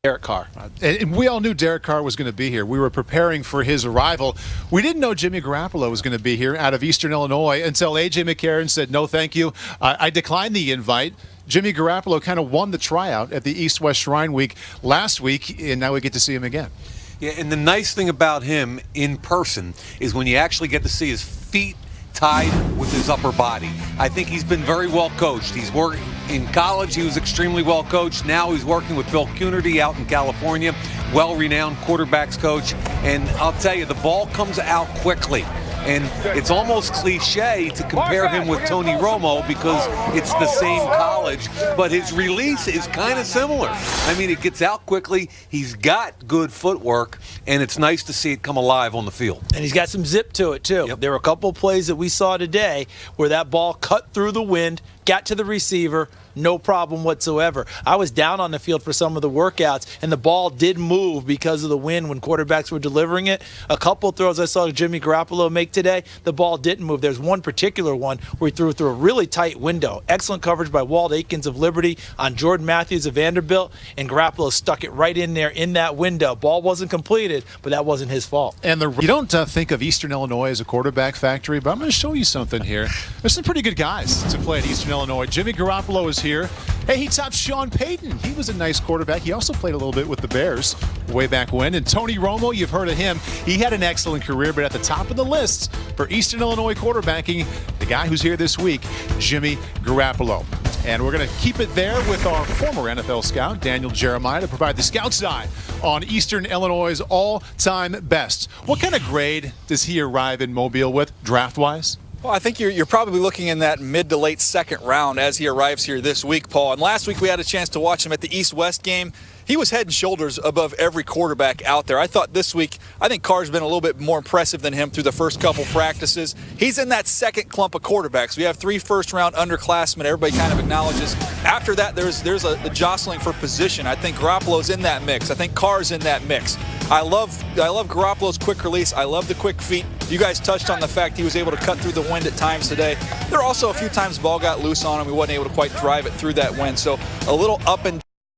Derek Carr. And we all knew Derek Carr was going to be here. We were preparing for his arrival. We didn't know Jimmy Garoppolo was going to be here out of Eastern Illinois until A.J. McCarron said, no, thank you. I declined the invite. Jimmy Garoppolo kind of won the tryout at the East-West Shrine Week last week, and now we get to see him again. Yeah, and the nice thing about him in person is when you actually get to see his feet tied with his upper body. I think he's been very well coached. He's worked in college. He was extremely well coached. Now he's working with Bill Coonerty out in California, well-renowned quarterbacks coach. And I'll tell you, the ball comes out quickly. And it's almost cliche to compare him with Tony Romo because it's the same college, but his release is kind of similar. I mean, it gets out quickly. He's got good footwork, and it's nice to see it come alive on the field. And he's got some zip to it, too. Yep. There were a couple of plays that we saw today where that ball cut through the wind, got to the receiver, no problem whatsoever. I was down on the field for some of the workouts, and the ball did move because of the wind when quarterbacks were delivering it. A couple throws I saw Jimmy Garoppolo make today, the ball didn't move. There's one particular one where he threw through a really tight window. Excellent coverage by Walt Aikens of Liberty on Jordan Matthews of Vanderbilt, and Garoppolo stuck it right in there in that window. Ball wasn't completed, but that wasn't his fault. And you don't think of Eastern Illinois as a quarterback factory, but I'm going to show you something here. There's some pretty good guys to play at Eastern Illinois. Jimmy Garoppolo is here. Hey, he topped Sean Payton. He was a nice quarterback. He also played a little bit with the Bears way back when. And Tony Romo, you've heard of him. He had an excellent career, but at the top of the list for Eastern Illinois quarterbacking, the guy who's here this week, Jimmy Garoppolo. And we're going to keep it there with our former NFL scout, Daniel Jeremiah, to provide the scout's eye on Eastern Illinois' all-time best. What kind of grade does he arrive in Mobile with, draft-wise? Well, I think you're probably looking in that mid to late second round as he arrives here this week, Paul. And last week we had a chance to watch him at the East-West game. He was head and shoulders above every quarterback out there. I thought this week, I think Carr's been a little bit more impressive than him through the first couple practices. He's in that second clump of quarterbacks. We have 3 first-round underclassmen. Everybody kind of acknowledges. After that, there's a jostling for position. I think Garoppolo's in that mix. I think Carr's in that mix. I love Garoppolo's quick release. I love the quick feet. You guys touched on the fact he was able to cut through the wind at times today. There are also a few times the ball got loose on him. He wasn't able to quite drive it through that wind. So a little up and